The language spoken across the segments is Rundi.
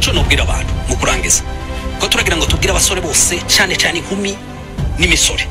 ico nobwira abantu mu kurangiza ko turagira ngo tubwire abasore bose cyane cyane inkumi n'imisore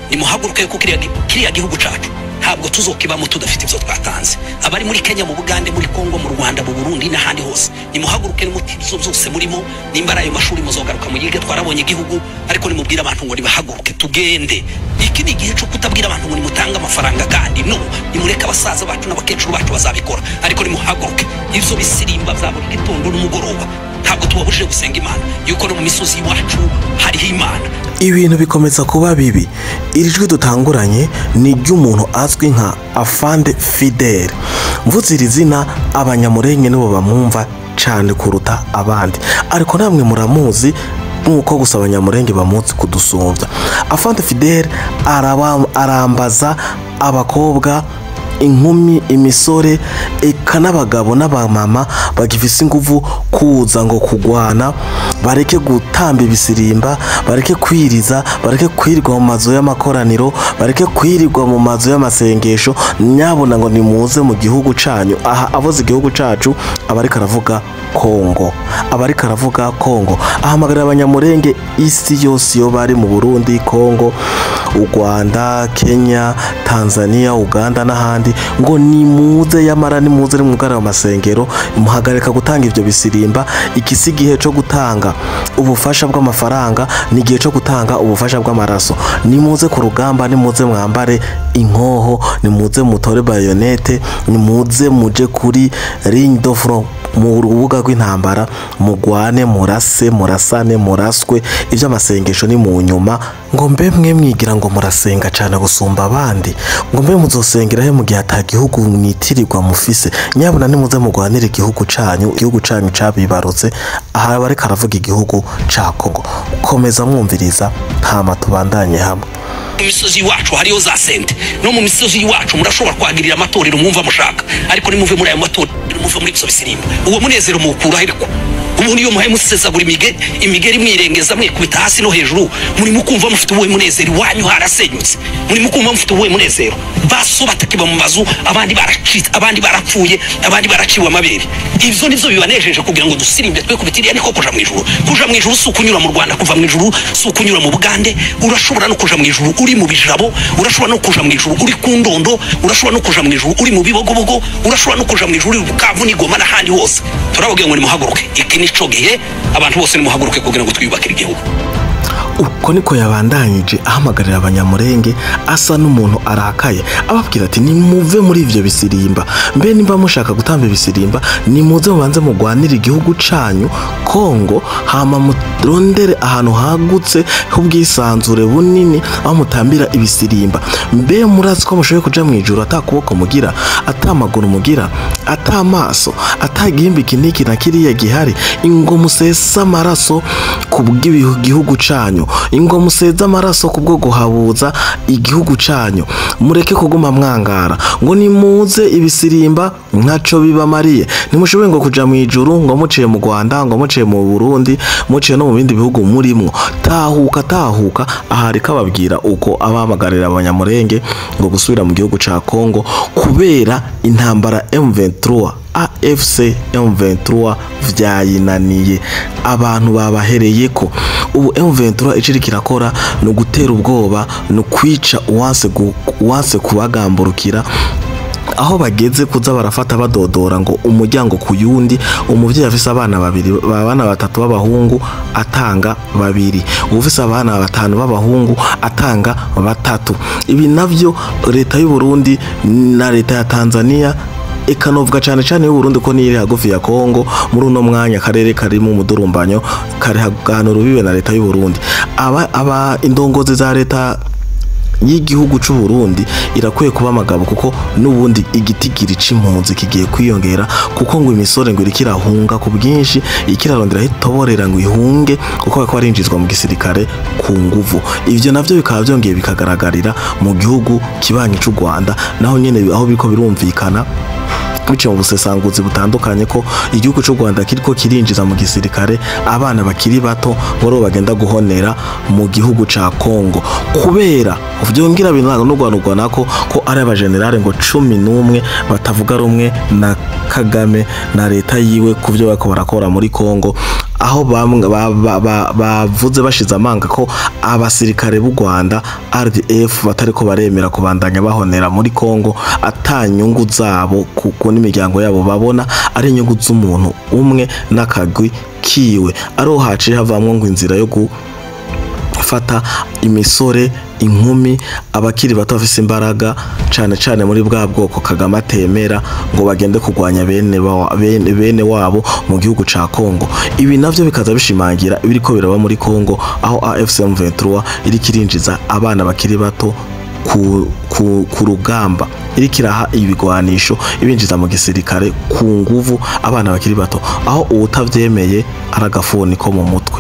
nimuhaguruke ko kiriya gihugu cacu ntabwo tuzokibamo tudafite ivyo twatanze abari muri Kenya mu Bugande muri Kongo mu Rwanda mu Burundi n'ahandi hose nimuhaguruke n'umutizo byose murimo nimbara ayo mashuri muzogaruka mu yige twarabonye igihugu ariko nimubwira abantu ngo nibahaguruke tugende iki ni igihe cyo kutabwira abantu ngo nimutanga amafaranga kandi no nimureka abasaza bacu n'abakecuru bacu bazabikora ariko nimuhaguruke ivyo bisirimba bya buri gitondo n'umugoroba ntabwo tubabujije gusenga Imana yuko no mu misozi iwacu hariho Imana. Ibintu bikomeza kuba bibi. Iri jwi dutanguranye ni ry'umuntu azwi nka Afande Fidel. Mvuze iri zina abanyamurenge nibo bamwumva cyane kuruta abandi, ariko namwe muramuzi nkuko gusa abanyamurenge bamuzi kudusumbya. Afande Fidel arambaza abakobwa, inkumi, imisore, eka n'abagabo n'abamama bagifise inguvu kuza ngo kugwana, bareke gutamba ibisirimba, bareke kwiriza, bareke kwirirwa mu mazu y'amakoraniro, bareke kwirirwa mu mazu y'amasengesho. Nyabona ngo nimuze mu gihugu canyu. Aha avuze igihugu cacu abari karavuga Kongo, abari karavuga Kongo. Ahamagarira abanyamurenge isi yose yo bari mu Burundi, Kongo, u Rwanda, Kenya, Tanzania, Uganda n'ahandi ngo nimuze, yamara nimuze mu mugara w'amasengero, muhagarika gutanga ivyo bisirimba. Ikisi gihe cyo gutanga ubufasha bw'amafaranga, ni gihe cyo gutanga ubufasha bw'amaraso. Nimuze ku rugamba, nimuze mwambare inkoho, nimuze mutore bayonete, nimuze muje kuri ligne de front mu rubuga rw'intambara, mugwane, murase, murasane, muraswe. Ivyo amasengesho ni mu nyuma. Ngo mbe mwe mwigira ngo murasenga cyane gusumba abandi, ngo mbe muzosengera he mu gihe atagihugu mwitirirwa mufise. Nyabona nimuze mugwanira igihugu canyu, igihugu canyu cabibarutse. Aha bari karavuga igihugu ca Kongo. Komeza mwumviriza ntama tubandanye hamwe. Imisozi wacu hariyo za sente, no mu misozi wacu murashobora kwagirira amatorero mwumva mushaka, ariko nimuve muri ayo matorero, muve muri bisobisimba. Uwo munezero mukura hiriko umuntu iyo muhaye musesagura imigeri mwirengeza mwikubita hasi no hejuru, muri mukumva mufite uwo munezero wanyu harasenyutse, muri mukumva mufite uwo munezero. Baso batakiba mu mazu, abandi baracitse, abandi barapfuye, abandi baraciwe amabere. Ivyo nivyo bibanejeje kugira ngo dusirimbe twe kubitiriya niko kuja mu ijuru. Kuja mu ijuru si ukunyura mu Rwanda, kuva mu ijuru si ukunyura mu Bugande. Urashobora no kuja mu ijuru uri mu bijabo, urashobora no kuja mu ijuru uri ku Ndondo, urashobora no kuja mu ijuru uri mu Bibogobogo, urashobora no kuja mu ijuru uri Bukavu n'Igoma n'ahandi hose. Turababwiye ngo nimuhaguruke, iki nico gihe abantu bose nimuhaguruke kugira ngo twiyubakire igihugu. Uko niko yabandanyije ahamagarira abanyamurenge, asa n'umuntu arakaye, ababwira ati nimuve muri ivyo bisirimba. Mbe nimba mushaka gutamba ibisirimba, nimuze mubanze mugwanira igihugu canyu Kongo, hama murondere ahantu hagutse h'ubwisanzure bunini aho mutambira ibisirimba. Mbe murazi ko mushoboye kuja mu ijuru atakuboko mugira, atamaguru mugira, atamaso, atagihimbi kiniki na kiriya gihari? Ingo musesa amaraso kubw'igihugu canyu, ingo museza amaraso kubwo guhabuza igihugu canyu. Mureke kuguma mwangara ngo nimuze ibisirimba ntaco bibamariye. Nimushoboye ngo kuja mu ijuru ngo muciye mu Rwanda, ngo muciye mu Burundi, muciye no mu bindi bihugu murimwo. Tahuka, tahuka. Ahari kababwira uko abamagarira abanyamurenge ngo gusubira mu gihugu ca Kongo kubera intambara M23 AFC M23 vyayinaniye, abantu babahereyeko. Ubu M23 iciri kirakora no gutera ubwoba, no kwica uwanse kubagamburukira, aho bageze kuza barafata badodora ngo umuryango kuyundi. Umuvyeyi afise abana babiri, abana batatu b'abahungu atanga babiri, ufise abana batanu b'abahungu atanga batatu. Ibi navyo leta y'u Burundi na leta ya Tanzania ikanovuga cyane cyane y'u Burundi ko niri hagufi ya Kongo. Muri uno mwanya karere kari mu mudurumbanyo, kari hagano rubibe na leta y'u Burundi. Aba indongozi za leta y'igihugu cy'u Burundi irakwiye kuba amagabo, kuko n'ubundi igitigiri c'impunzi kigiye kwiyongera, kuko ngo imisore ngo irikirahunga ku bwinshi, ikirarondera hitoborera ngo ihunge, kuko bako barinjizwa mu gisirikare ku nguvu. Ivyo navyo bikaba byongeye bikagaragarira mu gihugu kibanye cy'u Rwanda, naho nyene aho biko birumvikana biciye mu busesanguzi butandukanye ko igihugu cy'u Rwanda kiriko kirinjiza mu gisirikare abana bakiri bato ngo bagenda guhonera mu gihugu ca Kongo kubera vyongira binanurwanurwa nako ko ari abagenerale ngo 11 batavuga rumwe na Kagame na leta yiwe kuvyo bako barakora muri Kongo, aho bamwe bavuze bashize amanga ko abasirikare b'u Rwanda RDF batariko baremera kubandanya bahonera muri Kongo atanyungu zabo kuko n'imiryango yabo babona ari inyungu z'umuntu umwe n'akagwi kiwe, ari haciye havamwe ngo inzira yo gufata imisore inkumi abakiri bato bafise imbaraga cane muri bwa bwoko Kagame atemera ngo bagende kugwanya bene wabo mu gihugu ca Kongo. Ibi navyo bikaza bishimangira ibiriko biraba muri Kongo, aho AFC M23 iri kirinjiza abana bakiri bato ku rugamba, iri kiraha ibigwanisho ibinjiza mu gisirikare ku nguvu abana bakiri bato, aho uwutavyemeye aragafuni ko mu mutwe.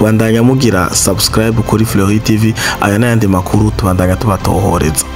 Bandanya mugira subscribe kuri Fleury TV, aya n'ayandi makuru tubandanya tubatohoreza.